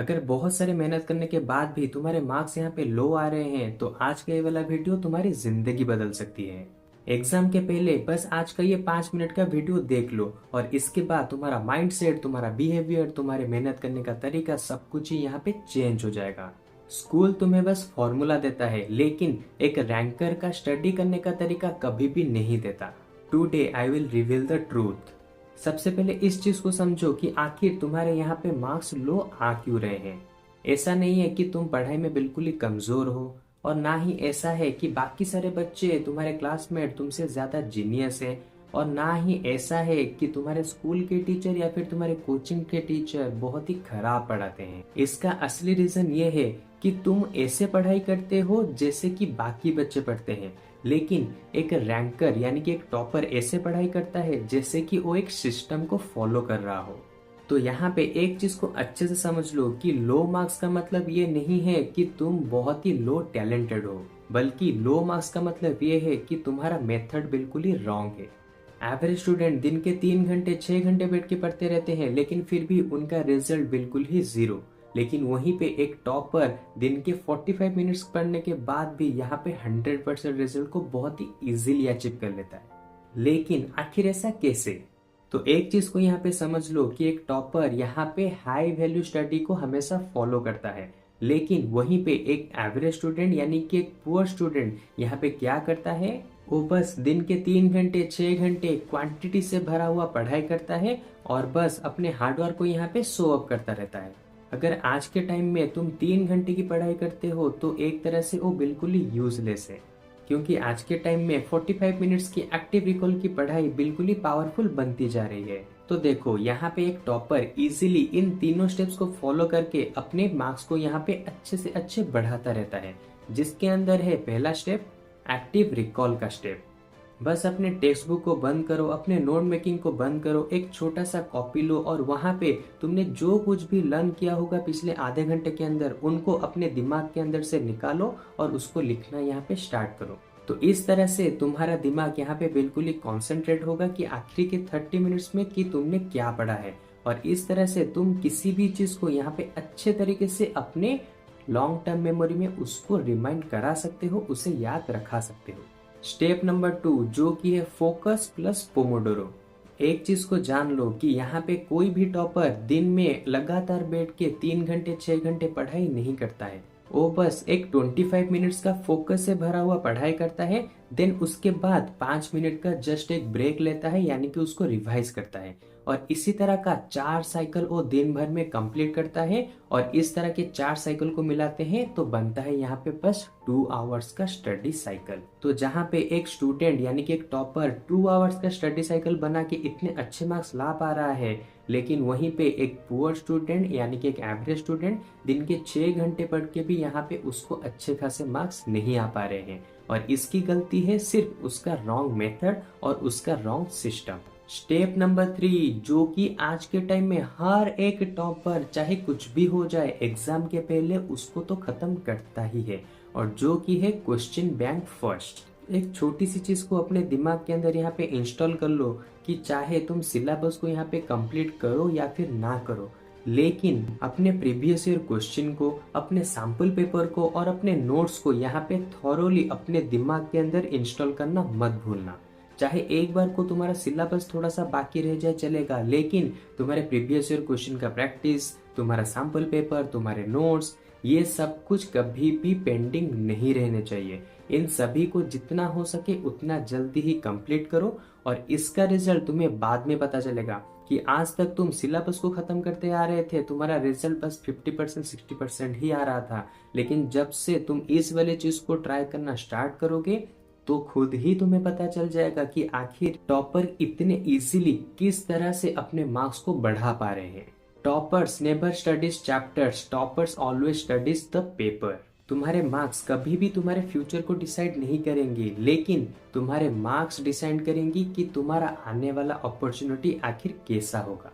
अगर बहुत सारे मेहनत करने के बाद भी तुम्हारे मार्क्स यहाँ पे लो आ रहे हैं तो आज का ये वाला वीडियो तुम्हारी जिंदगी बदल सकती है। एग्जाम के पहले बस आज का ये 5 मिनट का वीडियो देख लो और इसके बाद तुम्हारा माइंड सेट, तुम्हारा बिहेवियर, तुम्हारे मेहनत करने का तरीका सब कुछ ही यहाँ पे चेंज हो जाएगा। स्कूल तुम्हें बस फॉर्मूला देता है लेकिन एक रैंकर का स्टडी करने का तरीका कभी भी नहीं देता। Today I will reveal the truth. सबसे पहले इस चीज को समझो कि आखिर तुम्हारे यहाँ पे मार्क्स लो आ क्यों रहे हैं। ऐसा नहीं है कि तुम पढ़ाई में बिल्कुल ही कमजोर हो और ना ही ऐसा है कि बाकी सारे बच्चे तुम्हारे क्लासमेट तुमसे ज्यादा जीनियस है और ना ही ऐसा है कि तुम्हारे स्कूल के टीचर या फिर तुम्हारे कोचिंग के टीचर बहुत ही खराब पढ़ाते हैं। इसका असली रीजन ये है कि तुम ऐसे पढ़ाई करते हो जैसे कि बाकी बच्चे पढ़ते हैं, लेकिन एक रैंकर यानी कि एक टॉपर ऐसे पढ़ाई करता है जैसे कि वो एक सिस्टम को फॉलो कर रहा हो। तो यहाँ पे एक चीज को अच्छे से समझ लो कि लो मार्क्स का मतलब ये नहीं है कि तुम बहुत ही लो टैलेंटेड हो, बल्कि लो मार्क्स का मतलब ये है कि तुम्हारा मेथड बिल्कुल ही रॉन्ग है। एवरेज स्टूडेंट दिन के 3 घंटे 6 घंटे बैठ के पढ़ते रहते हैं लेकिन फिर भी उनका रिजल्ट बिल्कुल ही जीरो। लेकिन वहीं पे एक टॉपर दिन के 45 मिनट्स पढ़ने के बाद भी यहाँ पे 100% रिजल्ट को बहुत ही इजीली अचीव कर लेता है। लेकिन आखिर ऐसा कैसे? तो एक चीज को यहाँ पे समझ लो कि एक टॉपर यहाँ पे हाई वैल्यू स्टडी को हमेशा फॉलो करता है, लेकिन वहीं पे एक एवरेज स्टूडेंट यानी कि एक पुअर स्टूडेंट यहाँ पे क्या करता है, वो बस दिन के 3 घंटे 6 घंटे क्वांटिटी से भरा हुआ पढ़ाई करता है और बस अपने हार्डवर्क को यहाँ पे शो अप करता रहता है। अगर आज के टाइम में तुम 3 घंटे की पढ़ाई करते हो तो एक तरह से वो बिल्कुल ही यूजलेस है, क्योंकि आज के टाइम में 45 मिनट्स की एक्टिव रिकॉल की पढ़ाई बिल्कुल ही पावरफुल बनती जा रही है। तो देखो यहाँ पे एक टॉपर इजीली इन तीनों स्टेप्स को फॉलो करके अपने मार्क्स को यहाँ पे अच्छे से अच्छे बढ़ाता रहता है, जिसके अंदर है पहला स्टेप एक्टिव रिकॉल का स्टेप। बस अपने टेक्स्ट बुक को बंद करो, अपने नोट मेकिंग को बंद करो, एक छोटा सा कॉपी लो और वहां पे तुमने जो कुछ भी लर्न किया होगा पिछले आधे घंटे के अंदर उनको अपने दिमाग के अंदर से निकालो और उसको लिखना यहाँ पे स्टार्ट करो। तो इस तरह से तुम्हारा दिमाग यहाँ पे बिल्कुल ही कॉन्सेंट्रेट होगा कि आखिरी के 30 मिनट्स में कि तुमने क्या पढ़ा है, और इस तरह से तुम किसी भी चीज को यहाँ पे अच्छे तरीके से अपने लॉन्ग टर्म मेमोरी में उसको रिमाइंड करा सकते हो, उसे याद रखा सकते हो। स्टेप नंबर 2 जो कि है फोकस प्लस पोमोडोरो। एक चीज को जान लो कि यहाँ पे कोई भी टॉपर दिन में लगातार बैठ के 3 घंटे 6 घंटे पढ़ाई नहीं करता है। वो बस एक 25 मिनट्स का फोकस से भरा हुआ पढ़ाई करता है, देन उसके बाद 5 मिनट का जस्ट एक ब्रेक लेता है यानी कि उसको रिवाइज करता है, और इसी तरह का 4 साइकिल वो दिन भर में कंप्लीट करता है। और इस तरह के 4 साइकिल को मिलाते हैं तो बनता है यहाँ पे बस 2 आवर्स का स्टडी साइकिल। तो जहाँ पे एक स्टूडेंट यानी कि एक टॉपर 2 आवर्स का स्टडी साइकिल बना के इतने अच्छे मार्क्स ला पा रहा है, लेकिन वहीं पे एक पुअर स्टूडेंट यानी कि एक एवरेज स्टूडेंट दिन के 6 घंटे पढ़ के भी यहाँ पे उसको अच्छे खासे मार्क्स नहीं आ पा रहे हैं। और इसकी गलती है सिर्फ उसका रॉन्ग मेथड और उसका रॉन्ग सिस्टम। स्टेप नंबर 3 जो कि आज के टाइम में हर एक टॉपर चाहे कुछ भी हो जाए एग्जाम के पहले उसको तो खत्म करता ही है, और जो कि है क्वेश्चन बैंक फर्स्ट। एक छोटी सी चीज को अपने दिमाग के अंदर यहाँ पे इंस्टॉल कर लो कि चाहे तुम सिलेबस को यहाँ पे कंप्लीट करो या फिर ना करो, लेकिन अपने प्रीवियस ईयर क्वेश्चन को, अपने सैंपल पेपर को और अपने नोट्स को यहाँ पे थॉरोली अपने दिमाग के अंदर इंस्टॉल करना मत भूलना। चाहे एक बार को तुम्हारा सिलेबस थोड़ा सा बाकी रह जाए चलेगा, लेकिन तुम्हारे प्रीवियस ईयर क्वेश्चन का प्रैक्टिस, तुम्हारा सैंपल पेपर, तुम्हारे नोट्स, ये सब कुछ कभी भी पेंडिंग नहीं रहने चाहिए। इन सभी को जितना हो सके उतना जल्दी ही कंप्लीट करो, और इसका रिजल्ट तुम्हें बाद में पता चलेगा कि आज तक तुम सिलेबस को खत्म करते आ रहे थे, तुम्हारा रिजल्ट बस 50% 60% ही आ रहा था, लेकिन जब से तुम इस वाले चीज को ट्राई करना स्टार्ट करोगे तो खुद ही तुम्हें पता चल जाएगा कि आखिर टॉपर इतने इजीली किस तरह से अपने मार्क्स को बढ़ा पा रहे हैं। Toppers never studies chapters, toppers always studies the paper. तुम्हारे मार्क्स कभी भी तुम्हारे फ्यूचर को डिसाइड नहीं करेंगे, लेकिन तुम्हारे मार्क्स डिसाइड करेंगी कि तुम्हारा आने वाला अपॉर्चुनिटी आखिर कैसा होगा।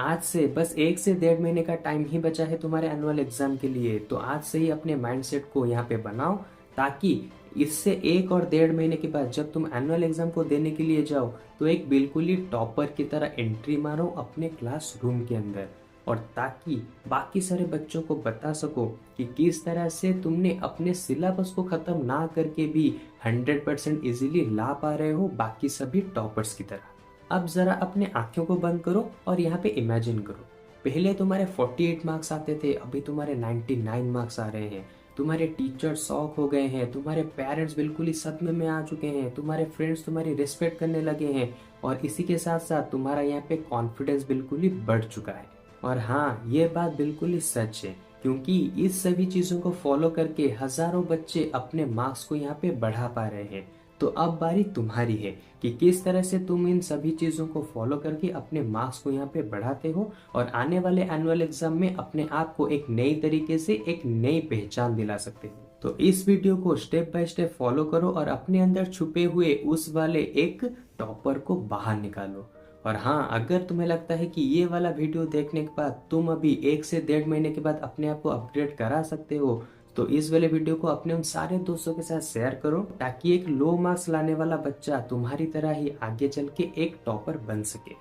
आज से बस 1 से 1.5 महीने का टाइम ही बचा है तुम्हारे एनुअल एग्जाम के लिए, तो आज से ही अपने माइंडसेट को यहाँ पे बनाओ, ताकि इससे 1 और 1.5 महीने के बाद जब तुम एनुअल एग्जाम को देने के लिए जाओ तो एक बिल्कुल ही टॉपर की तरह एंट्री मारो अपने क्लासरूम के अंदर। और ताकि बाकी सारे बच्चों को बता सको कि किस तरह से तुमने अपने सिलेबस को खत्म ना करके भी 100% इजीली ला पा रहे हो बाकी सभी टॉपर्स की तरह। अब जरा अपने आंखों को बंद करो और यहाँ पे इमेजिन करो, पहले तुम्हारे 48 मार्क्स आते थे, अभी तुम्हारे 99 मार्क्स आ रहे हैं। तुम्हारे टीचर शॉक हो गए हैं, तुम्हारे पेरेंट्स बिल्कुल ही सदमे में आ चुके हैं, तुम्हारे फ्रेंड्स तुम्हारी रिस्पेक्ट करने लगे हैं और इसी के साथ साथ तुम्हारा यहाँ पे कॉन्फिडेंस बिल्कुल ही बढ़ चुका है। और हाँ, ये बात बिल्कुल ही सच है, क्योंकि इस सभी चीजों को फॉलो करके हजारों बच्चे अपने मार्क्स को यहाँ पे बढ़ा पा रहे हैं। तो अब बारी तुम्हारी है कि किस तरह से तुम इन सभी चीजों को फॉलो करके अपने मार्क्स को यहाँ पे बढ़ाते हो और आने वाले एनुअल एग्जाम में अपने आप को एक नई तरीके से एक नई पहचान दिला सकते हो। तो इस वीडियो को स्टेप बाय स्टेप फॉलो करो और अपने अंदर छुपे हुए उस वाले एक टॉपर को बाहर निकालो। और हाँ, अगर तुम्हें लगता है कि ये वाला वीडियो देखने के बाद तुम अभी 1 से 1.5 महीने के बाद अपने आप को अपग्रेड करा सकते हो, तो इस वाले वीडियो को अपने उन सारे दोस्तों के साथ शेयर करो ताकि एक लो मार्क्स लाने वाला बच्चा तुम्हारी तरह ही आगे चल के एक टॉपर बन सके।